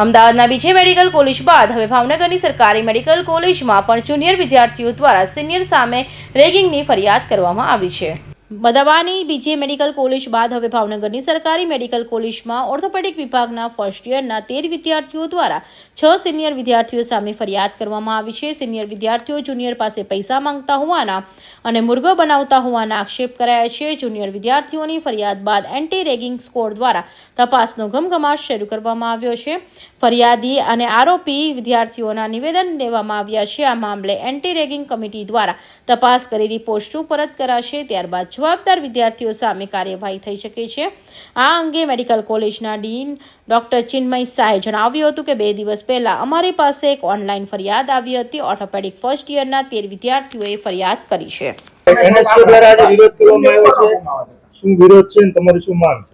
અમદાવાદના બીજે medical college બાદ હવે ભાવનગરની સરકારી મેડિકલ કોલેજમાં પણ જુનિયર વિદ્યાર્થીઓ દ્વારા સિનિયર સામે રેગિંગની ફરિયાદ કરવામાં આવી છે। અમદાવાદની બીજે મેડિકલ કોલેજ બાદ હવે ભાવનગરની સરકારી મેડિકલ કોલેજમાં ઓર્થોપેડિક વિભાગના ફર્સ્ટ યરના 13 વિદ્યાર્થીઓ દ્વારા 6 સિનિયર વિદ્યાર્થીઓ સામે ફરિયાદ કરવામાં આવી છે। સિનિયર વિદ્યાર્થીઓ જુનિયર પાસે પૈસા માંગતા હોવાના અને મુર્ગો બનાવતા હોવાના આક્ષેપ કરાયા છે। જુનિયર વિદ્યાર્થીઓની ફરિયાદ બાદ એન્ટી રેગિંગ સ્ક્વોડ દ્વારા તપાસનો ઘમઘમાટ શરૂ કરવામાં આવ્યો છે। ફરિયાદી અને આરોપી વિદ્યાર્થીઓના નિવેદન લેવામાં આવ્યા છે। આ મામલે એન્ટી રેગિંગ કમિટી દ્વારા તપાસ કરી રિપોર્ટ પરત કરાશે, ત્યારબાદ જવાબદાર વિદ્યાર્થીઓ સામે કાર્યવાહી થઈ શકે છે। આ અંગે મેડિકલ કોલેજના ડીન ડોક્ટર ચિન્મય શાહે જણાવ્યું હતું કે 2 દિવસ પહેલા અમારી પાસે એક ઓનલાઈન ફરિયાદ આવી હતી। ઓર્થોપેડિક ફર્સ્ટ યરના 13 વિદ્યાર્થીઓએ ફરિયાદ કરી છે। એનએસયુ દ્વારા આજે વિરોધ કરવામાં આવ્યો છે, શું વિરોધ છે અને તમારી શું માંગ છે?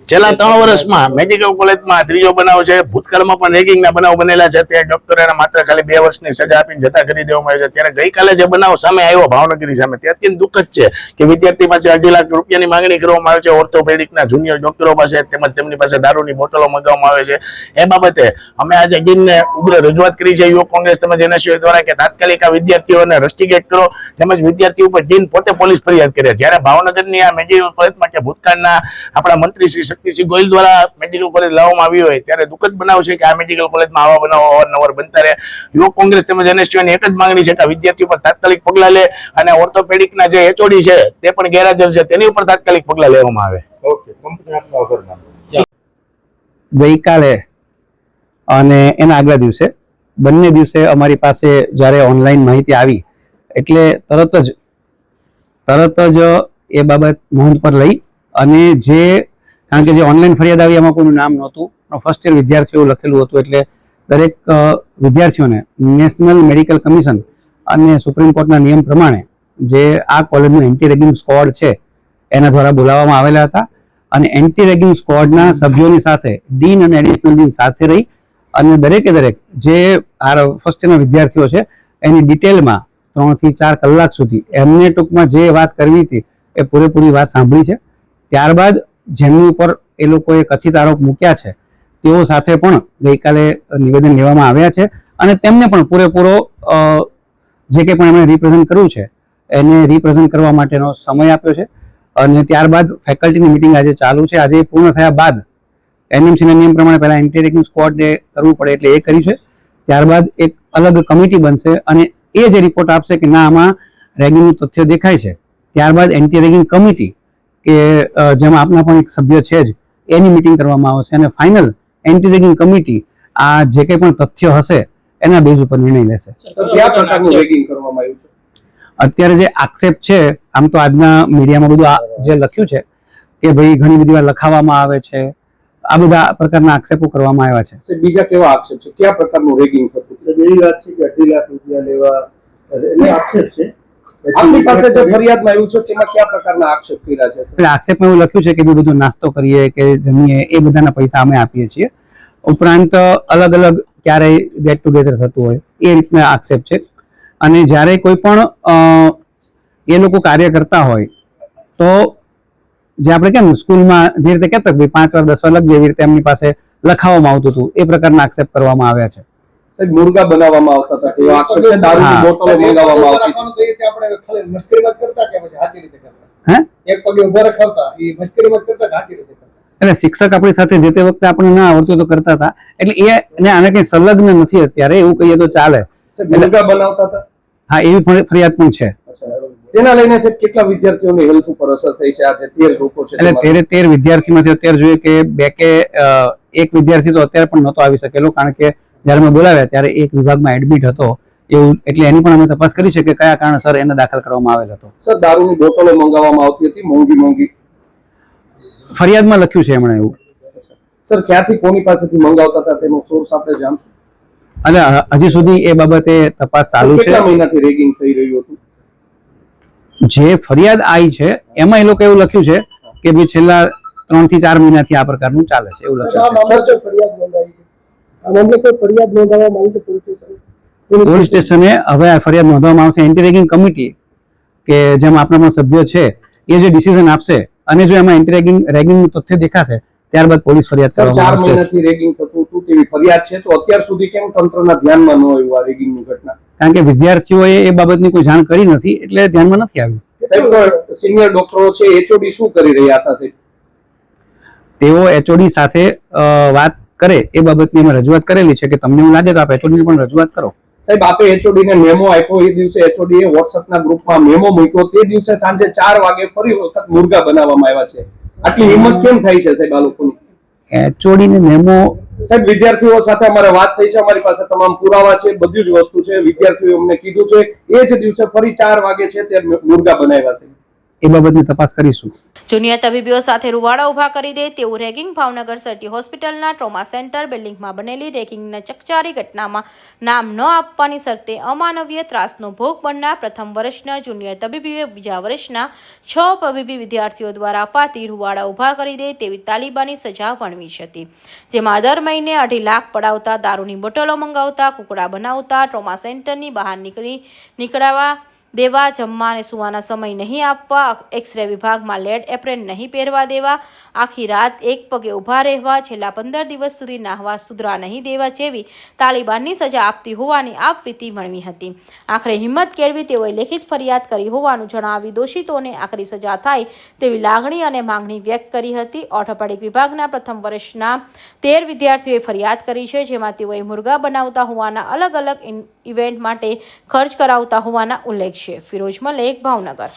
છેલ્લા 3 વર્ષમાં મેડિકલ કોલેજમાં ત્રીજો બનાવ છે। ભૂતકાળમાં પણ રેગિંગના બનાવ બનેલા છે। ત્યારે ડોક્ટરોને માત્ર ખાલી 2 વર્ષની સજા આપીને જતા કરી દેવામાં આવ્યો છે। ત્યારે ગઈકાલે જે બનાવ સામે આવ્યો ભાવનગરની સામે, તે અત્યંત દુઃખદ છે કે વિદ્યાર્થી પાસે 2.5 લાખ રૂપિયાની માંગણી કરવામાં આવે છે ઓર્થોપેડિકના જુનિયર ડોક્ટરો પાસે, તેમજ તેમની પાસે દારૂની બોટલો મંગાવવામાં આવે છે। એ બાબતે અમે આજે ડીનને ઉગ્ર રજૂઆત કરી છે યુવક કોંગ્રેસ તેમજ એનએસયુ દ્વારા કે તાત્કાલિક આ વિદ્યાર્થીઓને રસ્ટિકેટ કરો, તેમજ વિદ્યાર્થીઓ ઉપર ડીન પોતે પોલીસ ફરિયાદ કરે। જ્યારે ભાવનગરની આ મેડિકલ કોલેજમાં કે ભૂતકાળના આપણા મંત્રી શ્રી શક્તિસિંહ ગોહિલ દ્વારા મેડિકલ કોલેજ લાવવામાં આવી હોય ત્યારે દુઃખદ બનાવ છે કે આ મેડિકલ કોલેજમાં આવા બનાવો અવારનવાર બનતા રહે। યુવક કોંગ્રેસ તેમજ એનએસયુની એક જ માંગણી છે કે વિદ્યાર્થીઓ પર તાત્કાલિક પગલાં લે અને ઓર્થોપેડિકના જે એચઓડી છે તે પણ ગેરહાજર છે તેની ઉપર તાત્કાલિક પગલાં લેવામાં આવે। ઓકે, કંપની આપનો આભાર। ગઈકાલે અને એના આગલા દિવસે બંને દિવસે અમારી પાસે જ્યારે ઓનલાઈન માહિતી આવી એટલે તરત જ એ બાબત નોંધ પર લઈ અને કારણ કે જે ઓનલાઈન ફરિયાદ આવી એમાં કોઈનું નામ નહોતું, પણ ફર્સ્ટ યર વિદ્યાર્થીઓ લખેલું હતું, એટલે દરેક વિદ્યાર્થીઓને નેશનલ મેડિકલ કમિશન અને સુપ્રીમ કોર્ટના નિયમ પ્રમાણે જે આ કોલેજનું એન્ટી રેગિંગ સ્ક્વોડ છે એના દ્વારા બોલાવવામાં આવેલા હતા અને એન્ટી રેગિંગ સ્ક્વોડના સભ્યોની સાથે ડીન અને એડિશનલ ડીન સાથે રહી અને દરેકે દરેક જે ફર્સ્ટ યરના વિદ્યાર્થીઓ છે એની ડિટેલમાં 3 થી 4 કલાક સુધી એમને ટૂંકમાં જે વાત કરવી હતી એ પૂરેપૂરી વાત સાંભળી છે। ત્યારબાદ જેમની ઉપર એ લોકોએ કથિત આરોપ મૂક્યા છે તેઓ સાથે પણ ગઈકાલે નિવેદન લેવામાં આવ્યા છે અને તેમને પણ પૂરેપૂરો જે કંઈ પણ એમણે રિપ્રેઝન્ટ કરવું છે એને રિપ્રેઝન્ટ કરવા માટેનો સમય આપ્યો છે અને ત્યારબાદ ફેકલ્ટીની મિટિંગ આજે ચાલુ છે। આજે પૂર્ણ થયા બાદ એનએમસીના નિયમ પ્રમાણે પહેલાં એન્ટી રેગિંગ સ્ક્વોડને કરવું પડે એટલે એ કર્યું છે। ત્યારબાદ એક અલગ કમિટી બનશે અને એ જે રિપોર્ટ આપશે કે ના આમાં રેગિંગનું તથ્ય દેખાય છે, ત્યારબાદ એન્ટી રેગિંગ કમિટી કે જેમાં આપના પણ એક સભ્ય છે જ એની મિટિંગ કરવામાં આવશે અને ફાઇનલ એન્ટી રેગિંગ કમિટી આ જે કંઈ પણ તથ્ય હશે એના બેઝ ઉપર નિર્ણય લેશે। કયા પ્રકારનું રેગિંગ કરવામાં આવ્યું છે? અત્યારે જે આક્ષેપ છે, આમ તો આજના મીડિયામાં બધું જે લખ્યું છે કે ભાઈ ઘણી બધી વાર લખાવવામાં આવે છે, આ બધા પ્રકારના આક્ષેપો કરવામાં આવ્યા છે। બીજા કેવા આક્ષેપ છે? કયા પ્રકારનું રેગિંગ થતું? એવી વાત છે કે 2.5 લાખ રૂપિયા લેવા એટલે આક્ષેપ છે। આપની પાસે જે ફરિયાદમાં આવ્યું છે તેમાં કયા પ્રકારના આક્ષેપ કર્યા છે? એટલે આક્ષેપમાં એવું લખ્યું છે કે બધો નાસ્તો કરીએ કે જમીએ એ બધાના પૈસા અમે આપીએ છીએ, ઉપરાંત અલગ અલગ ક્યારેય ગેટ ટુગેધર થતું હોય એ રીતના આક્ષેપ છે। અને જ્યારે કોઈ પણ એ લોકો કાર્ય કરતા હોય તો જે આપણે કેમ સ્કૂલમાં જે રીતે કહેતા કે 5 વાર 10 વાર લખજે એવી રીતે એમની પાસે લખાવવામાં આવતું હતું, એ પ્રકારના આક્ષેપ કરવામાં આવ્યા છે। સાહેબ, મુર્ગા બનાવવામાં આવતા હતા એવો આક્ષેપ છે, દારૂની બોટલો મંગાવવામાં આવતી હતી। આપણે ખાલી મસ્કરીમાં કરતા કે પછી સાચી રીતે કરતા? હે, એક પગે ઉભા રખાવતા એ મસ્કરીમાં કરતા કે સાચી રીતે કરતા? એટલે શિક્ષક આપણી સાથે જે તે વખતે આપણને ના આવડતું તો કરતા હતા, એટલે એને આને કંઈ સંલગ્ન નથી અત્યારે એવું કહીએ તો ચાલે। મુર્ગા બનાવતા હતા? હા, એવી ફરિયાદ પણ છે। તેના લઈને છે કેટલા વિદ્યાર્થીઓની હેલ્થ ઉપર અસર થઈ છે? આજે 13 લોકો છે, એટલે 13 વિદ્યાર્થીમાંથી અત્યારે જોઈએ કે 2 કે 1 વિદ્યાર્થી તો અત્યારે પણ નહોતો આવી શકેલો, કારણ કે જ્યારે મેં બોલાવ્યા ત્યારે એક વિભાગમાં એડમિટ હતો એવું, એટલે એની પણ અમે તપાસ કરી છે કે કયા કારણસર એને દાખલ કરવામાં આવેલ હતો। સર, દારૂની બોટલો મંગાવવામાં આવતી હતી મોંઘી ફરિયાદમાં લખ્યું છે એમણે એવું। સર, ક્યાંથી કોની પાસેથી મંગાવતા હતા તેનો સોર્સ આપણે જાણશું? એટલે હજી સુધી એ બાબતે તપાસ ચાલુ છે। કેટલા મહિનાથી રેગિંગ થઈ રહ્યું હતું? જે ફરિયાદ આવી છે એમાં એ લોકો એવું લખ્યું છે કે ભાઈ છેલ્લા 3 થી 4 મહિનાથી આ પ્રકારનું ચાલે છે એવું લખ્યું છે। સર, ફરિયાદ નોંધાવી છે, આ મામલે કોઈ ફરિયાદ નોંધાવવામાં આવી છે પોલીસ સ્ટેશને? હવે આ ફરિયાદ નોંધવામાં આવશે। એન્ટી રેગિંગ કમિટી કે જેમાં આપણા સભ્યો છે એ જે ડિસિઝન આપશે અને જો એમાં એન્ટી રેગિંગનું તથ્ય દેખાશે ત્યારબાદ પોલીસ ફરિયાદ સર, 4 કરવામાં આવશે. મહિનાથી રેગિંગ થતું હતું તેવી ફરિયાદ છે, તો અત્યાર સુધી કેમ તંત્રના ધ્યાનમાં ન આવ્યું આ રેગિંગની ઘટના? કારણ કે વિદ્યાર્થીઓએ એ બાબતની કોઈ જાણ કરી નથી એટલે ધ્યાનમાં નથી આવ્યું. સાહેબ, તો સિનિયર ડોક્ટરો છે, એચઓડી શું કરી રહ્યા હતા સાહેબ? તેઓ એચઓડી સાથે વાત કરે એ બાબતની અમે રજૂઆત કરેલી છે કે તમને એવું લાગે તો આપ એચઓડી ને પણ રજૂઆત કરો. સાહેબ, આપે એચઓડી ને મેમો આપ્યો, એ દિવસે એચઓડી એ વોટ્સએપના ગ્રુપમાં મેમો મૂક્યો, તે દિવસે સાંજે 4 વાગે ફરી વખત મુર્ગા બનાવવામાં આવ્યા છે. આટલી હિંમત કેમ થાય છે સાહેબ આ લોકોની? એચઓડી ને મેમો સાહેબ, વિદ્યાર્થીઓ સાથે અમારે વાત થઈ છે, અમારી પાસે તમામ પુરાવા છે, બધી જ વસ્તુ છે. વિદ્યાર્થીઓ અમને કીધું છે એ જ દિવસે ફરી 4 વાગે છે તે મુર્ગા બનાવ્યા છે. એ બાબતની તપાસ કરીશું. જુનિયર તબીબીઓ સાથે રૂવાડા ઊભા કરી દે તેવું રેગિંગ. ભાવનગર સિટી હોસ્પિટલના ટ્રોમા સેન્ટર બિલ્ડિંગમાં બનેલી રેગિંગના ચકચારી ઘટનામાં નામ ન આપવાની શરતે અમાનવીય ત્રાસનો ભોગ બનનાર પ્રથમ વર્ષના જુનિયર તબીબીએ બીજા વર્ષના 6 તબીબી વિદ્યાર્થીઓ દ્વારા અપાતી રૂવાડા ઊભા કરી દે તેવી તાલિબાની સજા વણવી હતી, જેમાં દર મહિને 2.5 લાખ પડાવતા, દારૂની બોટલો મંગાવતા, કુકડા બનાવતા, ટ્રોમા સેન્ટરની બહાર નીકળવા દેવા, જમવા અને સુવાના સમય નહીં આપવા, એક્સરે વિભાગમાં લેડ એપ્રેન નહીં પહેરવા દેવા, આખી રાત એક પગે ઊભા રહેવા, છેલ્લા 15 દિવસ સુધી નાહવા સુધરા નહીં દેવા જેવી તાલિબાનની સજા આપતી હોવાની આપવીતી મળવી હતી. આખરે હિંમત કેળવી તેઓએ લેખિત ફરિયાદ કરી હોવાનું જણાવી દોષિતોને આકરી સજા થાય તેવી લાગણી અને માંગણી વ્યક્ત કરી હતી. ઓર્થોપેડિક વિભાગના પ્રથમ વર્ષના 13 વિદ્યાર્થીઓએ ફરિયાદ કરી છે, જેમાં તેઓએ મુર્ગા બનાવતા હોવાના, અલગ અલગ ઇવેન્ટ માટે ખર્ચ કરાવતા હોવાના ઉલ્લેખ છે. ફિરોઝ મલેક, ભાવનગર.